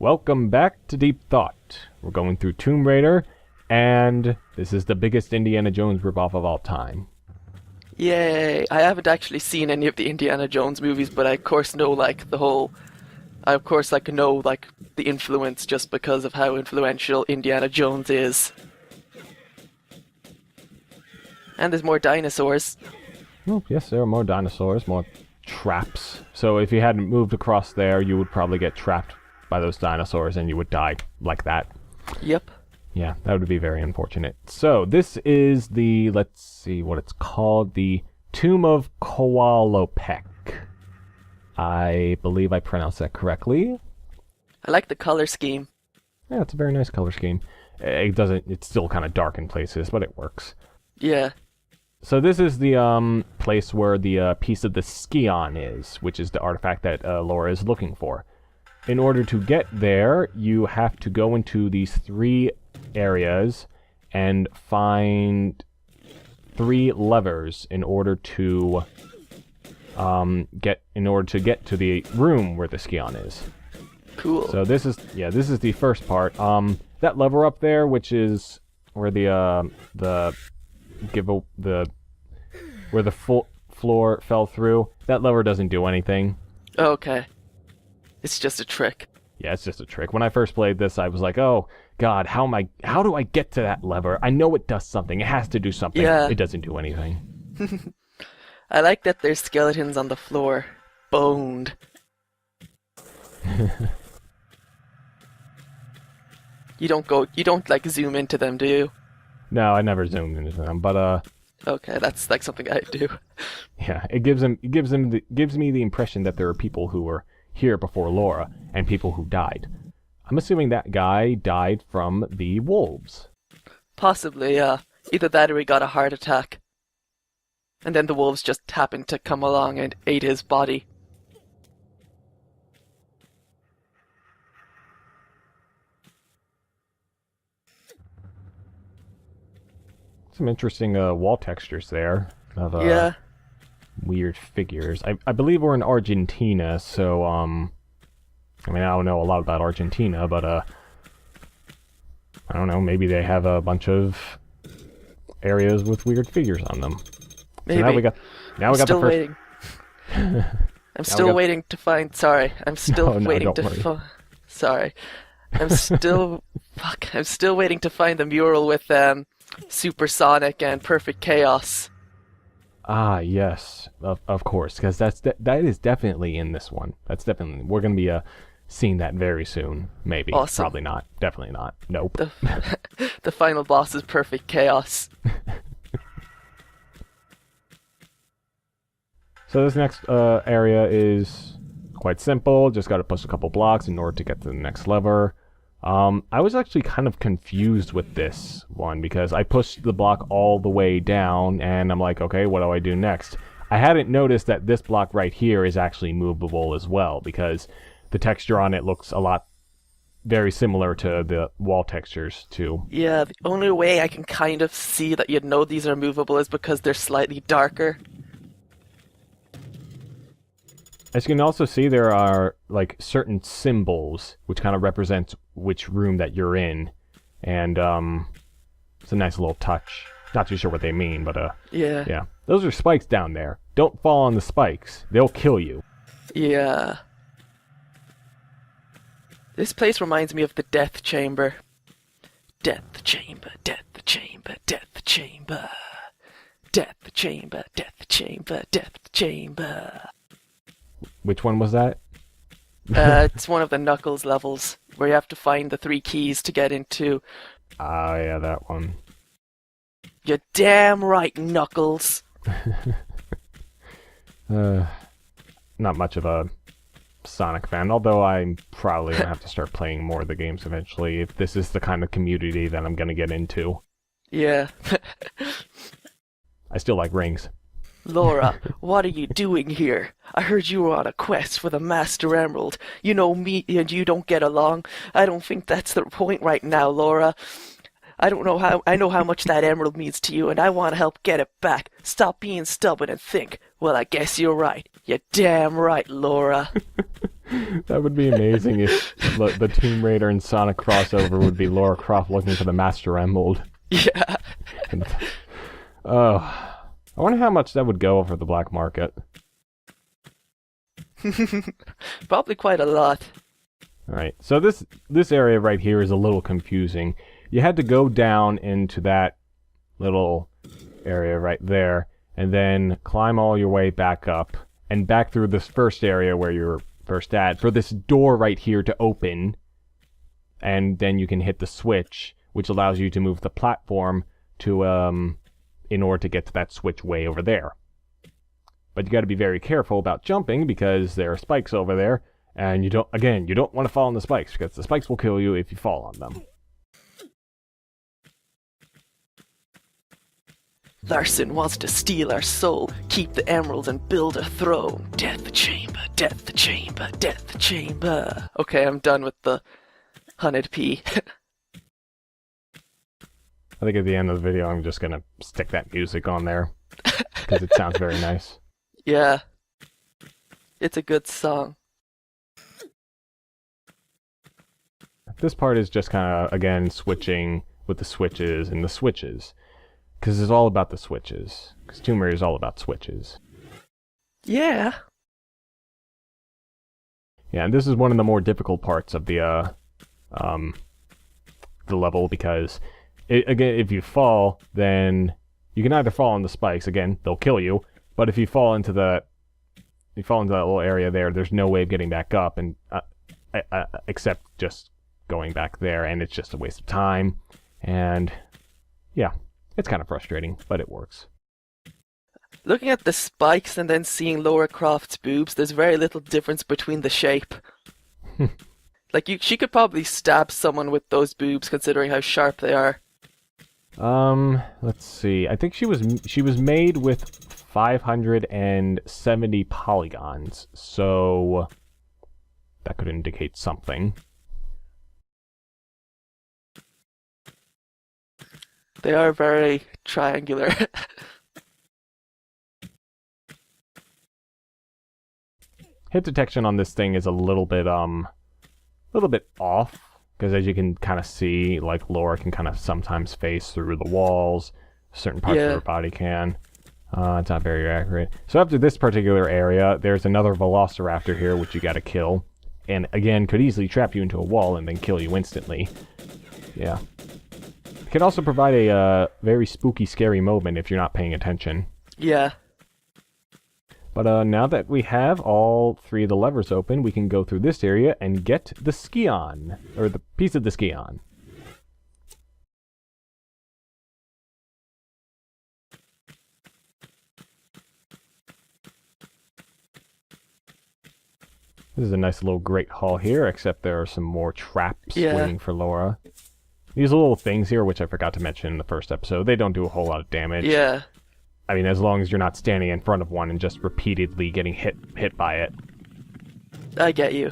Welcome back to Deep Thought. We're going through Tomb Raider, and this is the biggest Indiana Jones ripoff of all time. Yay! I haven't actually seen any of the Indiana Jones movies, but I of course know the influence just because of how influential Indiana Jones is. And there's more dinosaurs. Oh, yes, there are more dinosaurs, more traps. So if you hadn't moved across there, you would probably get trapped by those dinosaurs and you would die like that. Yep. Yeah, that would be very unfortunate. So this is the, let's see what it's called, the Tomb of Qualopec. I believe I pronounced that correctly. I like the color scheme. Yeah, it's a very nice color scheme. It's still kind of dark in places, but it works. Yeah. So this is the place where the piece of the scion is, which is the artifact that Laura is looking for. In order to get there, you have to go into these 3 areas and find 3 levers in order to get to the room where the scion is. Cool. So this is the first part. That lever up there, which is where the full floor fell through, that lever doesn't do anything. Okay. It's just a trick. Yeah, it's just a trick. When I first played this, I was like, oh god, how do I get to that lever? I know it does something. It has to do something. Yeah. It doesn't do anything. I like that there's skeletons on the floor. Boned. You don't like zoom into them, do you? No, I never zoomed into them, but Okay, that's like something I do. yeah, it gives me the impression that there are people who were here before Laura and people who died. I'm assuming that guy died from the wolves. Possibly, yeah. Either that or he got a heart attack. And then the wolves just happened to come along and ate his body. Some interesting wall textures there of Yeah. weird figures. I believe we're in Argentina, so I mean, I don't know a lot about Argentina, but I don't know, maybe they have a bunch of areas with weird figures on them. Maybe. So now we got the first. Waiting. I'm still waiting to find. Sorry, I'm still waiting don't to. worry. Sorry, I'm still. I'm still waiting to find the mural with Supersonic and Perfect Chaos. Ah, yes, of course, because that is definitely in this one. We're gonna be seeing that very soon. Maybe, Awesome. Probably not, definitely not. Nope. The final boss is Perfect Chaos. So this next area is quite simple. Just got to push a couple blocks in order to get to the next lever. I was actually kind of confused with this one because I pushed the block all the way down and I'm like, okay, what do I do next? I hadn't noticed that this block right here is actually movable as well because the texture on it looks very similar to the wall textures too. Yeah, the only way I can kind of see that you'd know these are movable is because they're slightly darker. As you can also see, there are like certain symbols which kind of represent which room that you're in, and it's a nice little touch. Not too sure what they mean, but Yeah. Those are spikes down there. Don't fall on the spikes; they'll kill you. Yeah. This place reminds me of the Death Chamber. Death Chamber, Death Chamber, Death Chamber. Death Chamber, Death Chamber, Death Chamber. Which one was that? It's one of the Knuckles levels, where you have to find the 3 keys to get into... Ah, yeah, that one. You're damn right, Knuckles! Not much of a Sonic fan, although I'm probably going to have to start playing more of the games eventually, if this is the kind of community that I'm going to get into. Yeah. I still like rings. Laura, what are you doing here? I heard you were on a quest for the Master Emerald. You know me and you don't get along. I don't think that's the point right now, Laura. I know how much that emerald means to you, and I want to help get it back. Stop being stubborn and think. Well, I guess you're right. You're damn right, Laura. That would be amazing if the Tomb Raider and Sonic crossover would be Lara Croft looking for the Master Emerald. Yeah. Oh, I wonder how much that would go for the black market. Probably quite a lot. Alright, so this area right here is a little confusing. You had to go down into that little area right there, and then climb all your way back up, and back through this first area where you're first at, for this door right here to open, and then you can hit the switch, which allows you to move the platform to, in order to get to that switch way over there. But you gotta be very careful about jumping, because there are spikes over there, and you don't want to fall on the spikes, because the spikes will kill you if you fall on them. Larson wants to steal our soul, keep the emeralds and build a throne. Death chamber, death chamber, death chamber. Okay, I'm done with the hunted pea. I think at the end of the video I'm just gonna stick that music on there, because it sounds very nice. Yeah. It's a good song. This part is just kind of, again, switching with the switches and the switches. Because it's all about the switches. Because Tomb Raider is all about switches. Yeah. Yeah, and this is one of the more difficult parts of the level, because, again, if you fall, then you can either fall on the spikes, again, they'll kill you, but if you fall into that little area there, there's no way of getting back up, and except just going back there, and it's just a waste of time, and yeah. It's kind of frustrating, but it works. Looking at the spikes and then seeing Lara Croft's boobs, there's very little difference between the shape. Like, she could probably stab someone with those boobs, considering how sharp they are. Let's see. I think she was made with 570 polygons, so that could indicate something. They are very triangular. Hit detection on this thing is a little bit off, because as you can kind of see, like, Laura can kind of sometimes phase through the walls, certain parts of her body can. It's not very accurate. So after this particular area, there's another Velociraptor here, which you gotta kill, and again, could easily trap you into a wall and then kill you instantly. Yeah. It can also provide a very spooky, scary moment if you're not paying attention. Yeah. But now that we have all three of the levers open, we can go through this area and get the scion, or the piece of the scion. This is a nice little great hall here, except there are some more traps waiting for Laura. These little things here, which I forgot to mention in the first episode, they don't do a whole lot of damage. Yeah. I mean, as long as you're not standing in front of one and just repeatedly getting hit by it. I get you.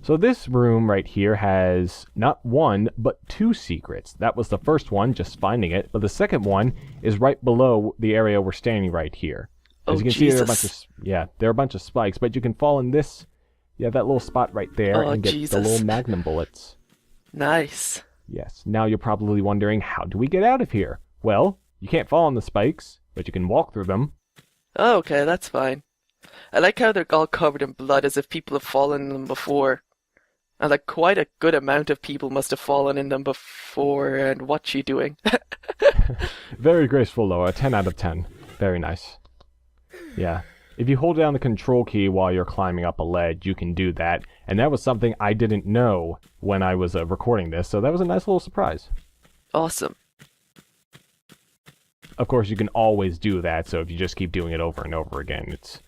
So this room right here has not one, but two secrets. That was the first one, just finding it, but the second one is right below the area we're standing right here. As you can see, there are a bunch of spikes, but you can fall in this, that little spot right there and get the little magnum bullets. Nice. Yes. Now you're probably wondering, how do we get out of here? Well, you can't fall on the spikes, but you can walk through them. Oh, okay, that's fine. I like how they're all covered in blood, as if people have fallen in them before. And like, quite a good amount of people must have fallen in them before, and what's she doing? Very graceful, Laura. 10 out of 10. Very nice. Yeah. If you hold down the control key while you're climbing up a ledge, you can do that. And that was something I didn't know when I was recording this, so that was a nice little surprise. Awesome. Of course, you can always do that, so if you just keep doing it over and over again, it's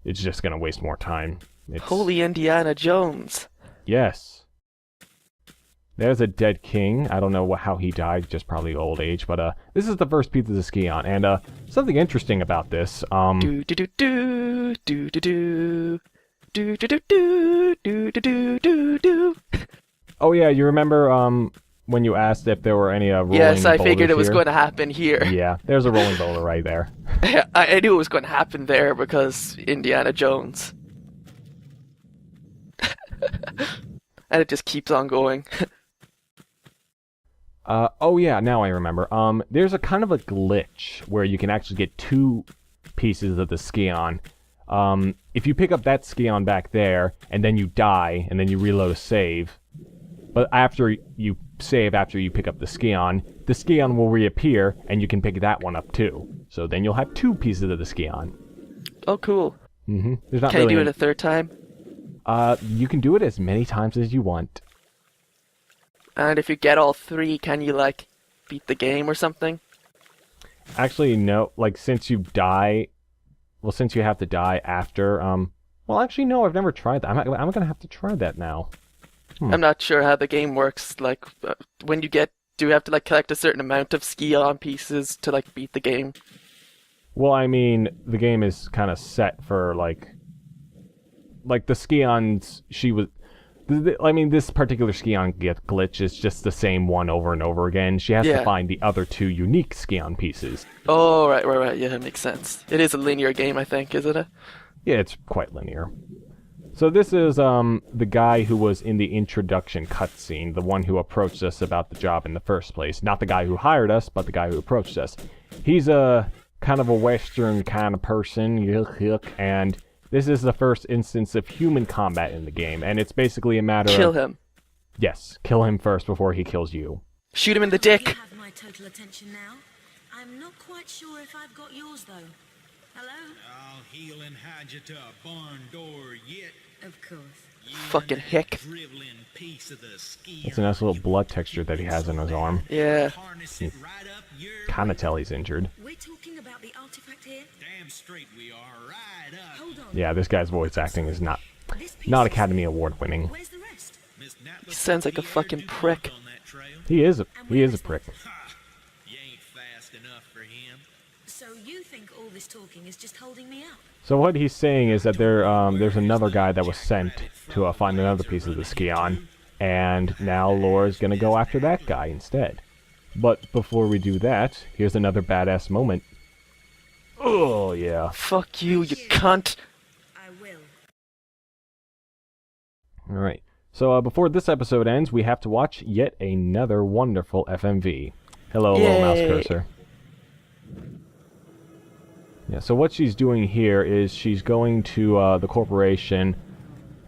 just going to waste more time. Holy Indiana Jones. Yes. There's a dead king. I don't know how he died, just probably old age, but this is the first piece of the scion, and something interesting about this. Do do do do do do do do do do do do do do. Oh yeah, you remember when you asked if there were any rolling Yes, I boulders figured it was here? going to happen here. Yeah, there's a rolling boulder right there. I knew it was going to happen there because Indiana Jones. And it just keeps on going. Oh yeah, now I remember. There's a kind of a glitch where you can actually get two pieces of the scion. If you pick up that scion back there, and then you die, and then you reload a save, but after you save after you pick up the scion will reappear, and you can pick that one up too. So then you'll have two pieces of the scion. Oh, cool. Mm-hmm. There's not Can really you do it a third time? You can do it as many times as you want. And if you get all three, can you, like, beat the game or something? Actually, no. Like, since you die... Well, since you have to die after, Well, actually, no, I've never tried that. I'm gonna have to try that now. I'm not sure how the game works. Like, when you get... Do you have to, like, collect a certain amount of scion pieces to, like, beat the game? Well, I mean, the game is kind of set for, like... Like, the scions, she was... I mean, this particular scion glitch is just the same one over and over again. She has to find the other two unique scion pieces. Oh, right. Yeah, that makes sense. It is a linear game, I think, isn't it? Yeah, it's quite linear. So this is the guy who was in the introduction cutscene, the one who approached us about the job in the first place. Not the guy who hired us, but the guy who approached us. He's a kind of a Western kind of person, and... This is the first instance of human combat in the game, and it's basically a matter of... Kill him. Yes, kill him first before he kills you. Shoot him in the dick! You have my total attention now. I'm not quite sure if I've got yours, though. Hello? I'll heal and hide you to a barn door yet. Of course. Fucking hick. It's a nice little blood texture that he has on his arm. Yeah. Kinda tell he's injured. We're talking about the artifact here? Damn straight we are, right up. Hold on. Yeah, this guy's voice acting is not Academy Award winning. Where's the rest? He sounds like a fucking prick. He is a prick. You ain't fast enough for him. So you think all this talking is just holding me up? So what he's saying is that there's another guy that was sent to find another piece of the scion, and now Laura's gonna go after that guy instead. But before we do that, here's another badass moment. Oh yeah. Fuck you, you cunt! I will. Alright, so before this episode ends, we have to watch yet another wonderful FMV. Hello, little mouse cursor. Yeah, so what she's doing here is she's going to the corporation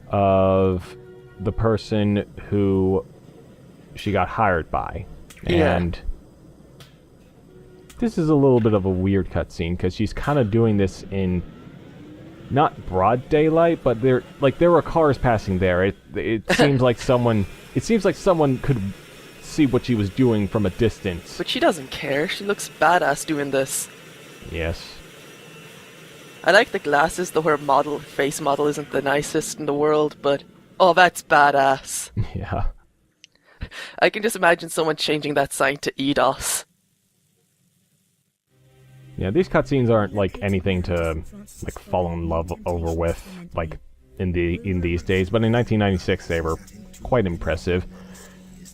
of the person who she got hired by. And this is a little bit of a weird cutscene because she's kind of doing this in not broad daylight, but there were cars passing there. It seems like someone could see what she was doing from a distance. But she doesn't care. She looks badass doing this. Yes. I like the glasses, though her face model isn't the nicest in the world, but... Oh, that's badass. Yeah. I can just imagine someone changing that sign to EDOS. Yeah, these cutscenes aren't like anything to like fall in love over with, like in these days, but in 1996 they were quite impressive.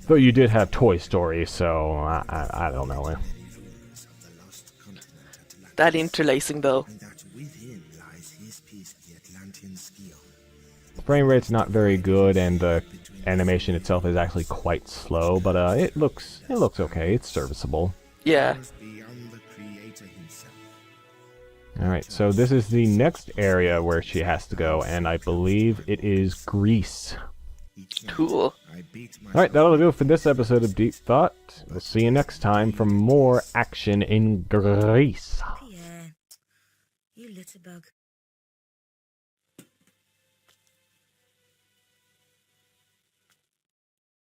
Though you did have Toy Story, so I don't know. That interlacing, though. The frame rate's not very good, and the animation itself is actually quite slow, but it looks okay. It's serviceable. Yeah. Alright, so this is the next area where she has to go, and I believe it is Greece. Cool. Alright, that'll do for this episode of Deep Thought. We'll see you next time for more action in Greece. Pierre, you litterbug.